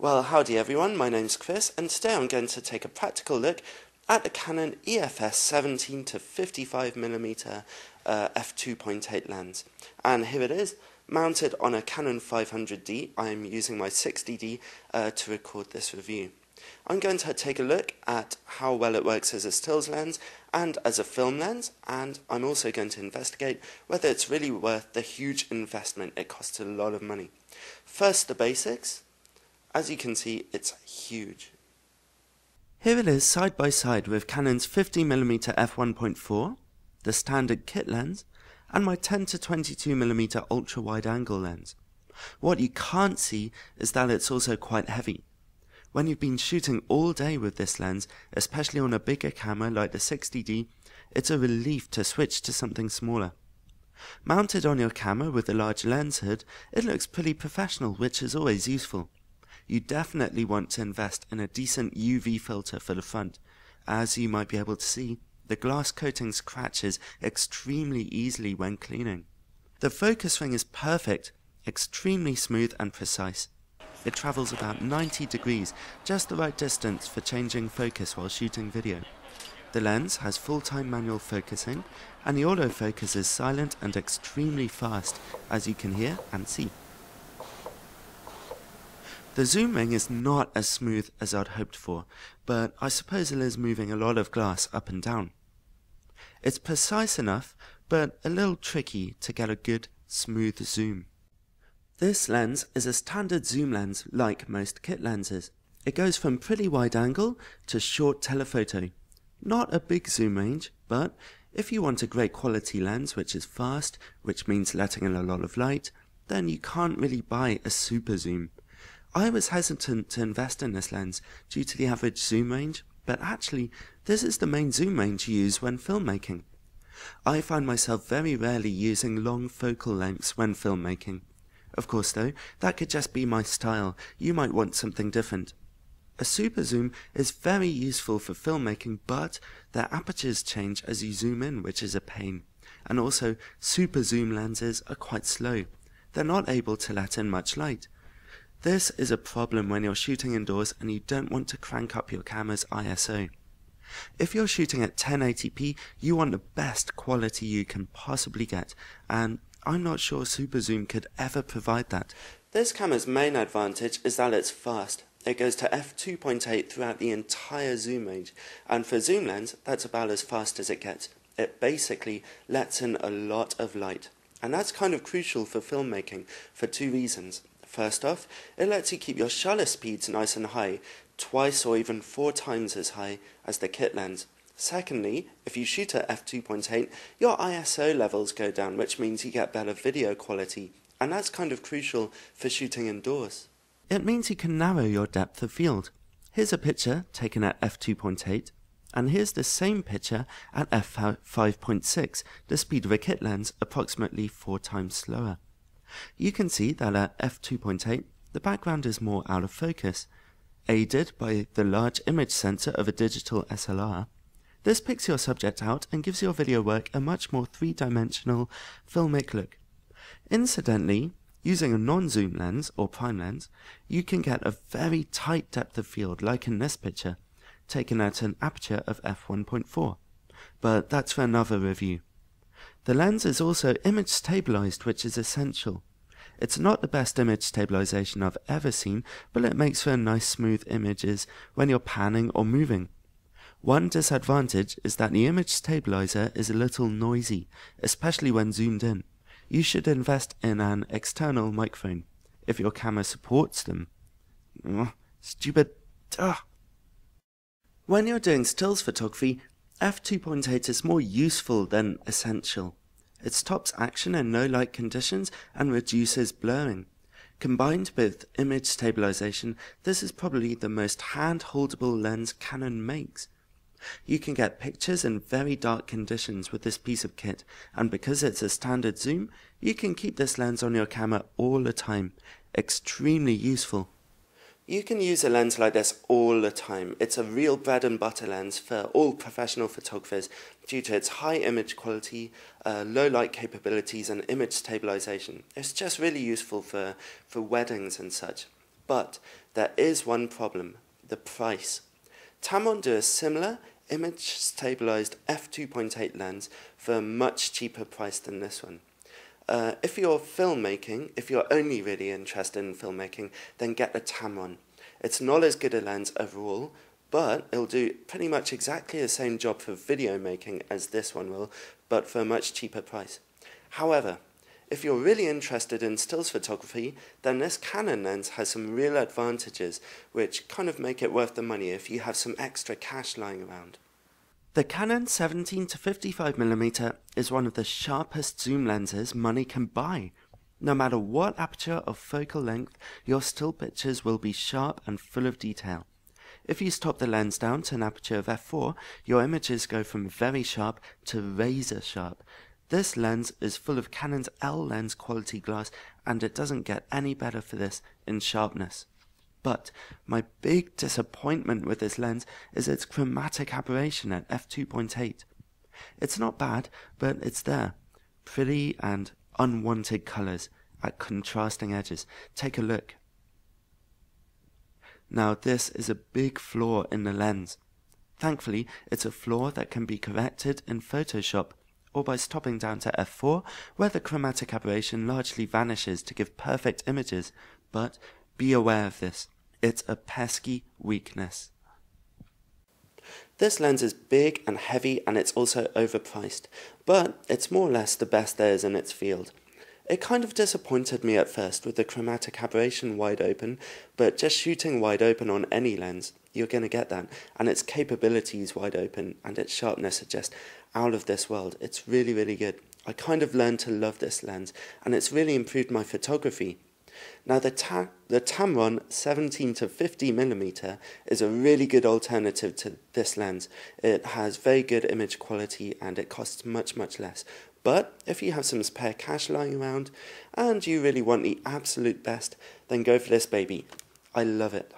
Well, howdy everyone, my name's Chris, and today I'm going to take a practical look at the Canon EFS 17-55mm f2.8 lens. And here it is, mounted on a Canon 500D. I'm using my 60D to record this review. I'm going to take a look at how well it works as a stills lens and as a film lens, and I'm also going to investigate whether it's really worth the huge investment. It costs a lot of money. First, the basics. As you can see, it's huge. Here it is side by side with Canon's 50mm f1.4, the standard kit lens, and my 10-22mm ultra wide angle lens. What you can't see is that it's also quite heavy. When you've been shooting all day with this lens, especially on a bigger camera like the 60D, it's a relief to switch to something smaller. Mounted on your camera with a large lens hood, it looks pretty professional, which is always useful. You definitely want to invest in a decent UV filter for the front. As you might be able to see, the glass coating scratches extremely easily when cleaning. The focus ring is perfect, extremely smooth and precise. It travels about 90 degrees, just the right distance for changing focus while shooting video. The lens has full-time manual focusing, and the autofocus is silent and extremely fast, as you can hear and see. The zoom ring is not as smooth as I'd hoped for, but I suppose it is moving a lot of glass up and down. It's precise enough, but a little tricky to get a good, smooth zoom. This lens is a standard zoom lens like most kit lenses. It goes from pretty wide angle to short telephoto. Not a big zoom range, but if you want a great quality lens which is fast, which means letting in a lot of light, then you can't really buy a super zoom. I was hesitant to invest in this lens due to the average zoom range, but actually this is the main zoom range you use when filmmaking. I find myself very rarely using long focal lengths when filmmaking. Of course though, that could just be my style. You might want something different. A super zoom is very useful for filmmaking, but their apertures change as you zoom in, which is a pain. And also, super zoom lenses are quite slow. They're not able to let in much light. This is a problem when you're shooting indoors and you don't want to crank up your camera's ISO. If you're shooting at 1080p, you want the best quality you can possibly get, and I'm not sure super zoom could ever provide that. This camera's main advantage is that it's fast. It goes to f2.8 throughout the entire zoom range, and for a zoom lens, that's about as fast as it gets. It basically lets in a lot of light, and that's kind of crucial for filmmaking for two reasons. First off, it lets you keep your shutter speeds nice and high, twice or even 4 times as high as the kit lens. Secondly, if you shoot at f2.8, your ISO levels go down, which means you get better video quality, and that's kind of crucial for shooting indoors. It means you can narrow your depth of field. Here's a picture taken at f2.8, and here's the same picture at f5.6, the speed of a kit lens approximately 4 times slower. You can see that at f2.8, the background is more out of focus. Aided by the large image sensor of a digital SLR, this picks your subject out and gives your video work a much more three-dimensional filmic look. Incidentally, using a non-zoom lens or prime lens, you can get a very tight depth of field like in this picture, taken at an aperture of f1.4, but that's for another review. The lens is also image stabilized, which is essential. It's not the best image stabilization I've ever seen, but it makes for nice smooth images when you're panning or moving. One disadvantage is that the image stabilizer is a little noisy, especially when zoomed in. You should invest in an external microphone, if your camera supports them. Stupid. When you're doing stills photography, f2.8 is more useful than essential. It stops action in no light conditions and reduces blurring. Combined with image stabilization, this is probably the most hand-holdable lens Canon makes. You can get pictures in very dark conditions with this piece of kit, and because it's a standard zoom, you can keep this lens on your camera all the time. Extremely useful. You can use a lens like this all the time. It's a real bread and butter lens for all professional photographers due to its high image quality, low light capabilities and image stabilization. It's just really useful for weddings and such. But there is one problem: the price. Tamron do a similar image stabilized f2.8 lens for a much cheaper price than this one. If you're filmmaking, if you're only really interested in filmmaking, then get a Tamron. It's not as good a lens overall, but it'll do pretty much exactly the same job for video making as this one will, but for a much cheaper price. However, if you're really interested in stills photography, then this Canon lens has some real advantages which kind of make it worth the money if you have some extra cash lying around. The Canon 17-55mm is one of the sharpest zoom lenses money can buy. No matter what aperture or focal length, your still pictures will be sharp and full of detail. If you stop the lens down to an aperture of f4, your images go from very sharp to razor sharp. This lens is full of Canon's L lens quality glass, and it doesn't get any better for this in sharpness. But my big disappointment with this lens is its chromatic aberration at f2.8. It's not bad, but it's there. Pretty and unwanted colors at contrasting edges. Take a look. Now this is a big flaw in the lens. Thankfully, it's a flaw that can be corrected in Photoshop, or by stopping down to f4, where the chromatic aberration largely vanishes to give perfect images. But be aware of this. It's a pesky weakness. This lens is big and heavy, and it's also overpriced, but it's more or less the best there is in its field. It kind of disappointed me at first with the chromatic aberration wide open, but just shooting wide open on any lens, you're going to get that, and its capabilities wide open, and its sharpness are just out of this world. It's really, really good. I kind of learned to love this lens, and it's really improved my photography. Now the Tamron 17-50mm is a really good alternative to this lens. It has very good image quality and it costs much, much less. But if you have some spare cash lying around and you really want the absolute best, then go for this baby. I love it.